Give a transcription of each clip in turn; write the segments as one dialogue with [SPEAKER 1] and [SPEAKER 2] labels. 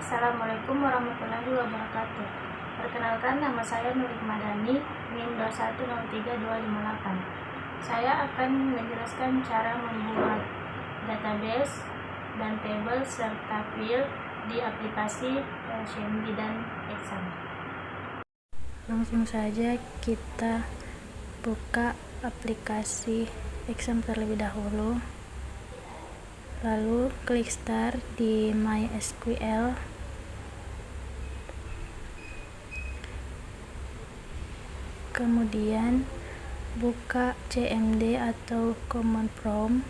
[SPEAKER 1] Assalamualaikum warahmatullahi wabarakatuh. Perkenalkan, nama saya Nurik Madani, NIM 2103258. Saya akan menjelaskan cara membuat database dan table serta field di aplikasi CMD dan Exam. Langsung saja kita buka aplikasi Exam terlebih dahulu. Lalu klik start di MySQL. Kemudian buka CMD atau command prompt.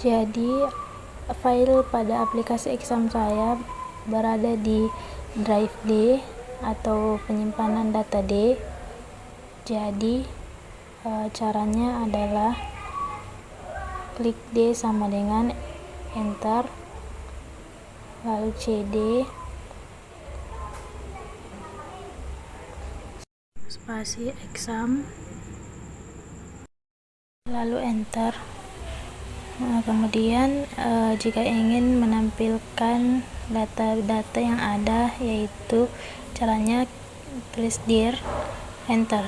[SPEAKER 1] Jadi file pada aplikasi Exam saya berada di drive D atau penyimpanan data D. Jadi caranya adalah klik D sama dengan enter, lalu CD spasi Exam, lalu enter. Kemudian jika ingin menampilkan data-data yang ada, yaitu caranya tulis dir, enter.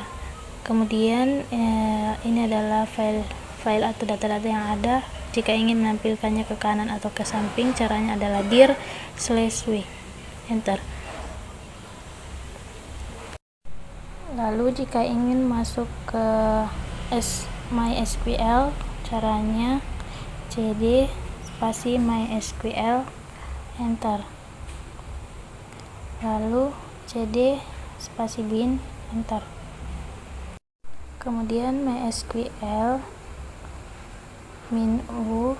[SPEAKER 1] Kemudian ini adalah file atau data-data yang ada. Jika ingin menampilkannya ke kanan atau ke samping, caranya adalah dir/w, enter. Lalu jika ingin masuk ke MySQL, caranya cd spasi MySQL, enter. Lalu cd spasi bin, enter. Kemudian MySQL -u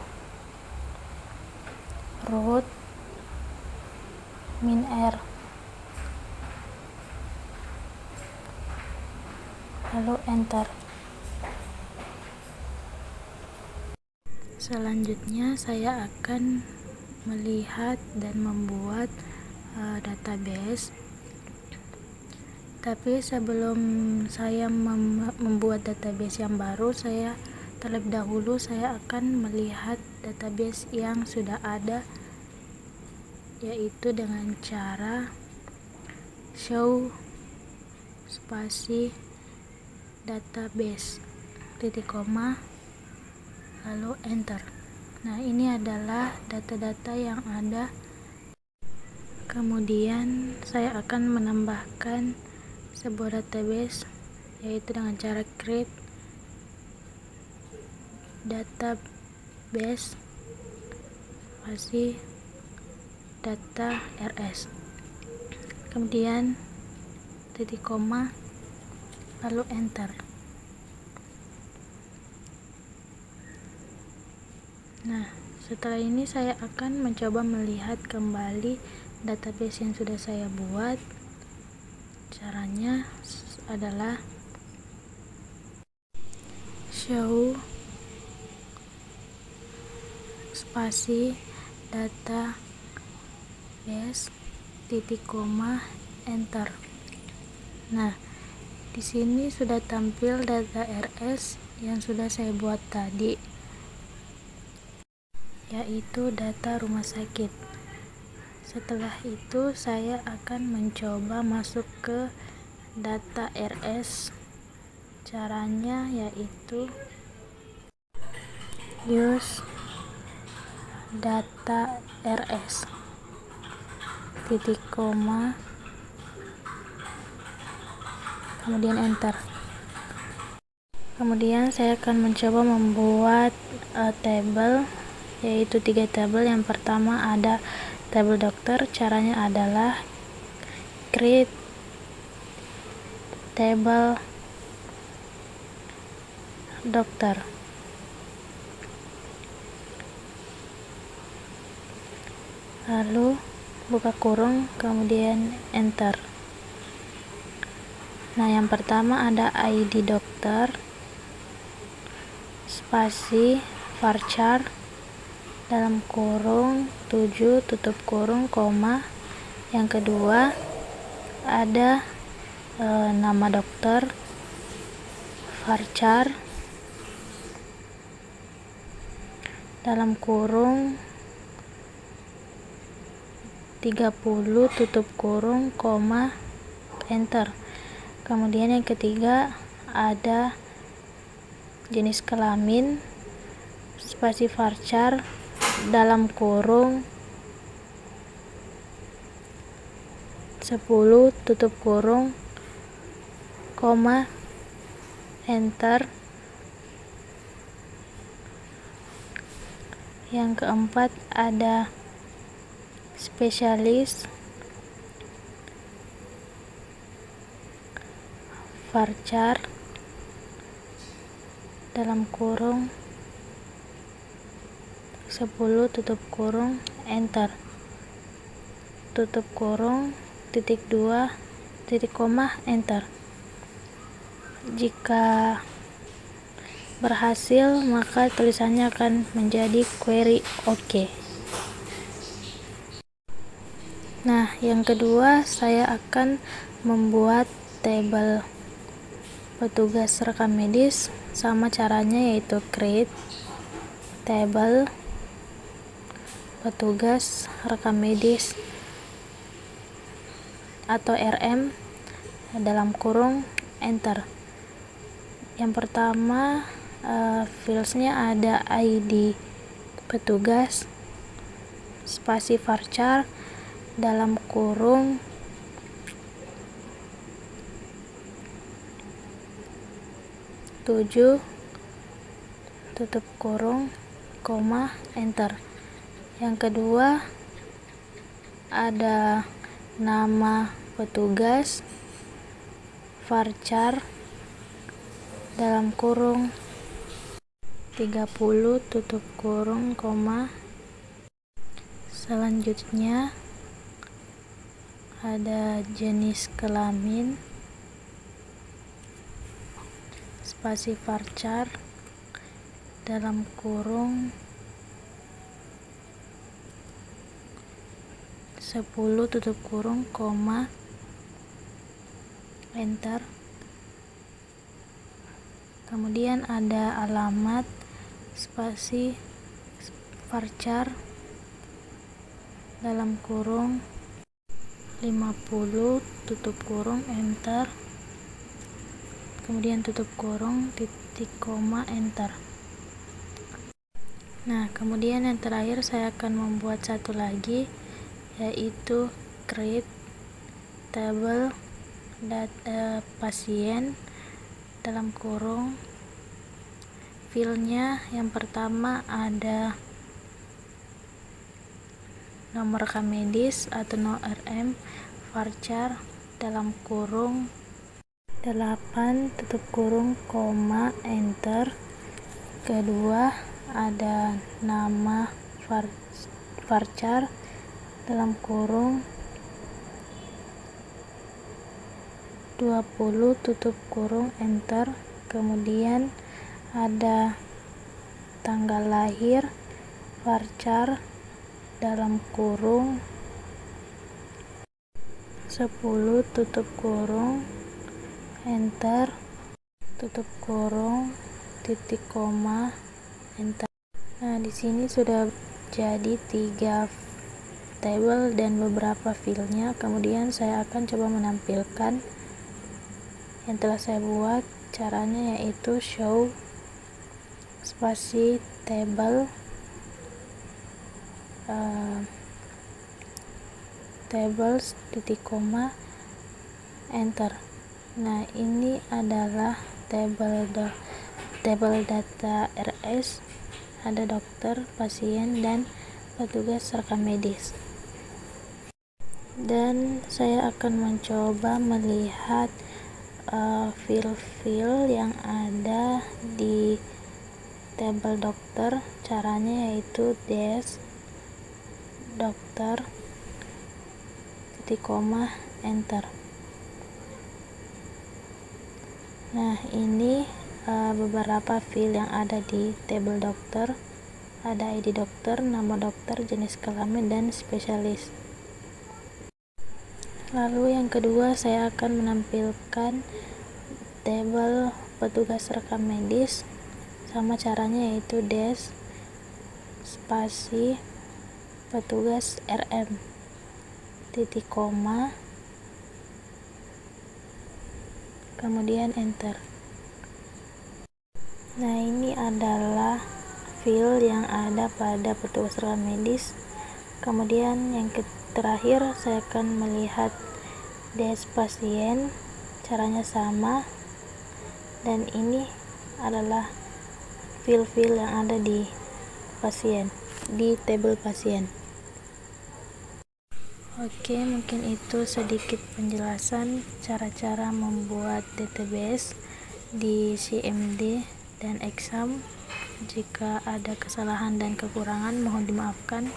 [SPEAKER 1] root -r, lalu enter. Selanjutnya saya akan melihat dan membuat database. Tapi sebelum saya membuat database yang baru, terlebih dahulu saya akan melihat database yang sudah ada, yaitu dengan cara show spasi database titik koma lalu enter. Nah, ini adalah data-data yang ada. Kemudian saya akan menambahkan sebuah database, yaitu dengan cara create database spasi data rs, kemudian titik koma lalu enter. Nah, setelah ini saya akan mencoba melihat kembali database yang sudah saya buat. Caranya adalah show spasi database titik koma enter. Nah, di sini sudah tampil data rs yang sudah saya buat tadi, yaitu data rumah sakit. Setelah itu saya akan mencoba masuk ke data rs. Caranya yaitu use data rs titik koma kemudian enter. Kemudian saya akan mencoba membuat table, yaitu 3 tabel. Yang pertama ada tabel dokter. Caranya adalah create table dokter, lalu buka kurung kemudian enter. Nah, yang pertama ada ID dokter spasi varchar dalam kurung 7 tutup kurung koma. Yang kedua ada nama dokter varchar dalam kurung 30 tutup kurung, koma, enter. Kemudian yang ketiga ada jenis kelamin, spasi varchar, dalam kurung 10 tutup kurung, koma, enter. Yang keempat ada spesialis varchar, dalam kurung 10 tutup kurung, enter. Tutup kurung, titik 2, titik koma, enter. Jika berhasil, maka tulisannya akan menjadi query OK. Nah, yang kedua saya akan membuat tabel petugas rekam medis. Sama caranya, yaitu create table petugas rekam medis atau RM, dalam kurung, enter. Yang pertama, fieldsnya ada ID petugas, spasi varchar, dalam kurung 7 tutup kurung, koma, enter. Yang kedua ada nama petugas, varchar, dalam kurung 30 tutup kurung, koma. Selanjutnya ada jenis kelamin, spasi varchar, dalam kurung 10 tutup kurung, koma, enter. Kemudian ada alamat, spasi varchar, dalam kurung 50 tutup kurung, enter. Kemudian tutup kurung, titik koma, enter. Nah, kemudian yang terakhir saya akan membuat satu lagi, yaitu create table data pasien, dalam kurung filenya yang pertama ada nomor rekam medis atau no RM, varchar, dalam kurung 8 tutup kurung, koma, enter. Kedua ada nama varchar, dalam kurung 20 tutup kurung, enter. Kemudian ada tanggal lahir, varchar, dalam kurung 10 tutup kurung, enter. Tutup kurung, titik koma, enter. Nah, di sini sudah jadi 3 table dan beberapa filenya. Kemudian saya akan coba menampilkan yang telah saya buat. Caranya yaitu show spasi table tables, titik koma, enter. Nah, ini adalah table data RS, ada dokter, pasien, dan petugas rekam medis. Dan saya akan mencoba melihat fil-fil yang ada di tabel dokter. Caranya yaitu des dokter, titik koma, enter. Nah, ini beberapa fil yang ada di tabel dokter. Ada ID dokter, nama dokter, jenis kelamin, dan spesialis. Lalu yang kedua, saya akan menampilkan tabel petugas rekam medis. Sama caranya yaitu des spasi petugas RM, titik koma, kemudian enter. Nah, ini adalah file yang ada pada petugas rekam medis. Kemudian yang terakhir, saya akan melihat DS pasien, caranya sama, dan ini adalah file-file yang ada di pasien, di tabel pasien. Oke, mungkin itu sedikit penjelasan cara-cara membuat database di CMD dan exam. Jika ada kesalahan dan kekurangan mohon dimaafkan.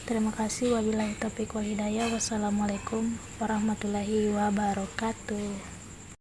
[SPEAKER 1] Terima kasih. Wabillahi taufiq wal hidayah. Wassalamualaikum warahmatullahi wabarakatuh.